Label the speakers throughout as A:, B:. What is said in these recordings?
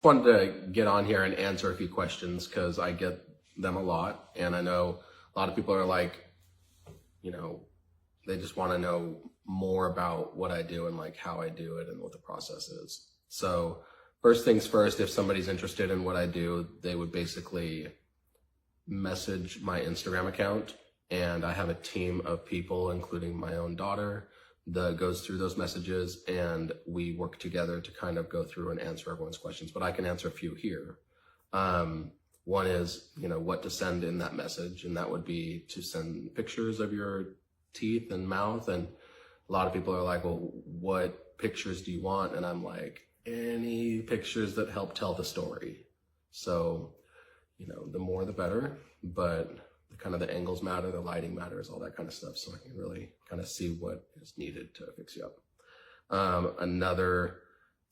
A: wanted to get on here and answer a few questions because I get them a lot, and I know a lot of people are like, they just want to know more about what I do and like how I do it and what the process is. So first things first, if somebody's interested in what I do, they would basically message my Instagram account, and I have a team of people, including my own daughter, that goes through those messages, and we work together to kind of go through and answer everyone's questions. But I can answer a few here. One is, what to send in that message, and that would be to send pictures of your teeth and mouth. And a lot of people are like, well, what pictures do you want? And I'm like, any pictures that help tell the story. So, the more the better, but kind of the angles matter, the lighting matters, all that kind of stuff. So I can really kind of see what is needed to fix you up. Another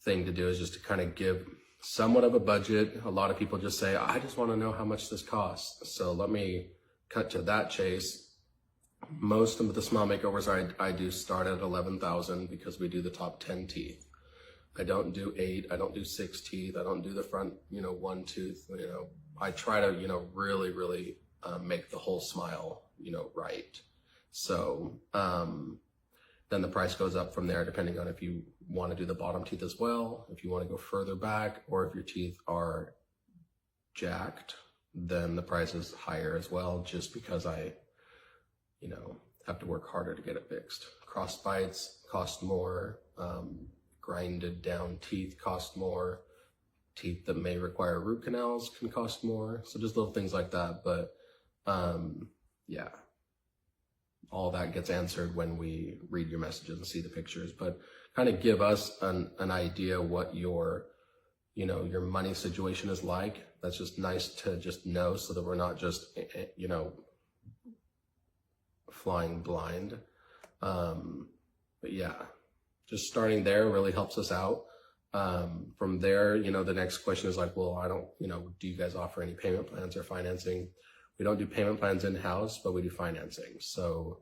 A: thing to do is just to kind of give somewhat of a budget. A lot of people just say, I just want to know how much this costs. So let me cut to that chase. Most of the smile makeovers I do start at 11,000 because we do the top 10 teeth. I don't do 8, I don't do 6 teeth, I don't do the front, 1 tooth, I try to, really make the whole smile, right. So, then the price goes up from there depending on if you want to do the bottom teeth as well, if you want to go further back, or if your teeth are jacked, then the price is higher as well, just because I, have to work harder to get it fixed. Cross bites cost more, grinded down teeth cost more, teeth that may require root canals can cost more. So just little things like that. But yeah, all that gets answered when we read your messages and see the pictures, but kind of give us an idea what your money situation is like. That's just nice to just know, so that we're not just, flying blind. But yeah, just starting there really helps us out. From there, the next question is like, well, I don't, do you guys offer any payment plans or financing? We don't do payment plans in-house, but we do financing. So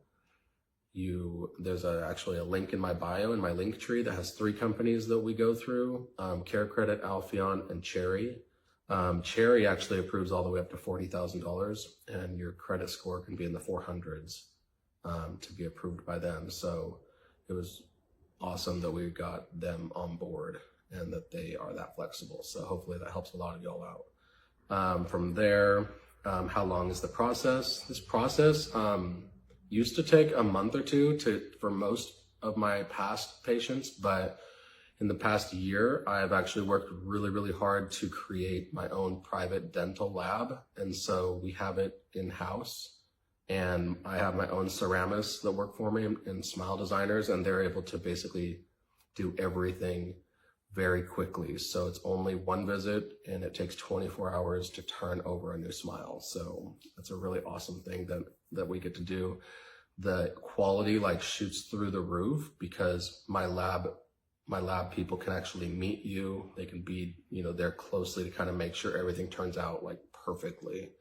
A: there's actually a link in my bio, in my link tree, that has 3 companies that we go through, CareCredit, Alpheon, and Cherry. Cherry actually approves all the way up to $40,000, and your credit score can be in the 400s to be approved by them. So it was awesome that we got them on board and that they are that flexible. So hopefully that helps a lot of y'all out. From there, how long is the process? This process used to take a month or two for most of my past patients, but in the past year, I've actually worked really, really hard to create my own private dental lab. And so we have it in-house, and I have my own ceramists that work for me and smile designers, and they're able to basically do everything very quickly. So it's only 1 visit, and it takes 24 hours to turn over a new smile. So that's a really awesome thing that we get to do. The quality shoots through the roof because my lab people can actually meet you. They can be, there closely to kind of make sure everything turns out perfectly.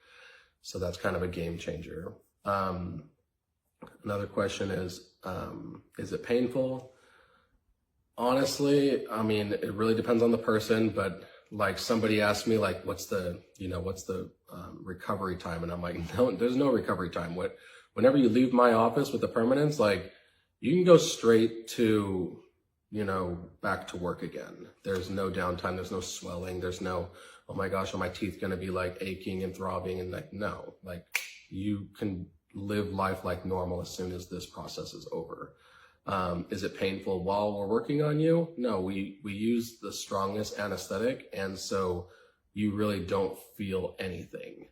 A: So that's kind of a game changer. Another question is it painful? Honestly, it really depends on the person, but somebody asked me what's the recovery time? And I'm like, no, there's no recovery time. Whenever you leave my office with the permanence, you can go straight to, back to work again. There's no downtime. There's no swelling. There's no, oh my gosh, are my teeth going to be aching and throbbing? And no, you can live life like normal as soon as this process is over. Is it painful while we're working on you? No, we use the strongest anesthetic, and so you really don't feel anything.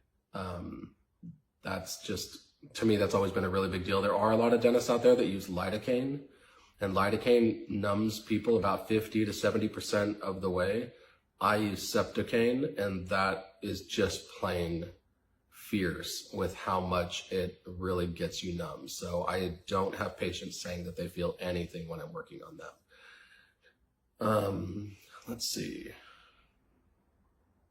A: That's just, to me, that's always been a really big deal. There are a lot of dentists out there that use lidocaine, and lidocaine numbs people about 50 to 70% of the way. I use Septocaine, and that is just plain fierce with how much it really gets you numb. So I don't have patients saying that they feel anything when I'm working on them. Let's see.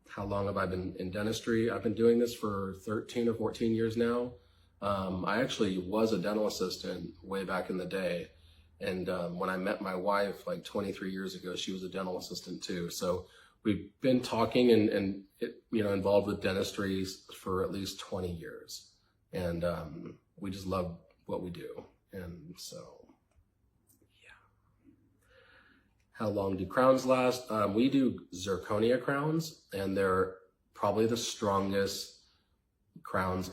A: How long have I been in dentistry? I've been doing this for 13 or 14 years now. I actually was a dental assistant way back in the day. And when I met my wife 23 years ago, she was a dental assistant too. So we've been talking and involved with dentistry for at least 20 years. And we just love what we do. And so, yeah. How long do crowns last? We do zirconia crowns, and they're probably the strongest crowns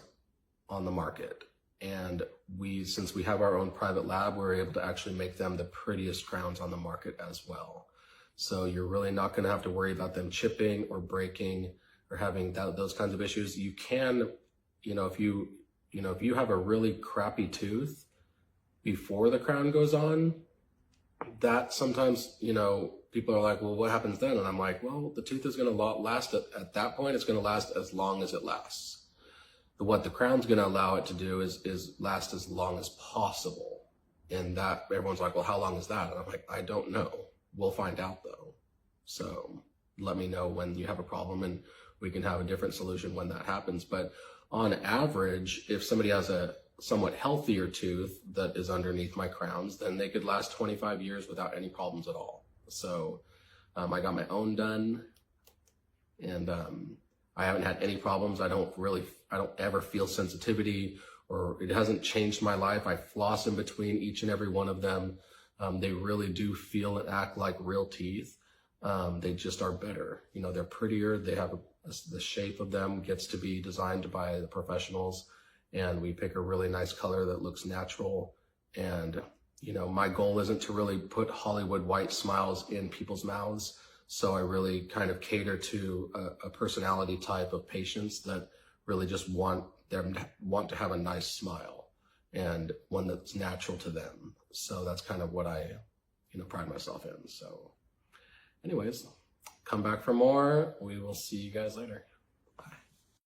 A: on the market. And since we have our own private lab, we're able to actually make them the prettiest crowns on the market as well. So you're really not going to have to worry about them chipping or breaking or having those kinds of issues. You can, if you have a really crappy tooth before the crown goes on, that sometimes, people are like, well, what happens then? And I'm like, well, the tooth is going to last at that point. It's going to last as long as it lasts. What the crown's going to allow it to do is last as long as possible. And that everyone's like, well, how long is that? And I'm like, I don't know. We'll find out though. So let me know when you have a problem and we can have a different solution when that happens. But on average, if somebody has a somewhat healthier tooth that is underneath my crowns, then they could last 25 years without any problems at all. So I got my own done, and I haven't had any problems. I don't ever feel sensitivity, or it hasn't changed my life. I floss in between each and every one of them. They really do feel and act like real teeth. They just are better. They're prettier. They have the shape of them gets to be designed by the professionals, and we pick a really nice color that looks natural. And, my goal isn't to really put Hollywood white smiles in people's mouths. So I really kind of cater to a personality type of patients that really just want to have a nice smile and one that's natural to them. So that's kind of what I, pride myself in. So anyways, come back for more. We will see you guys later.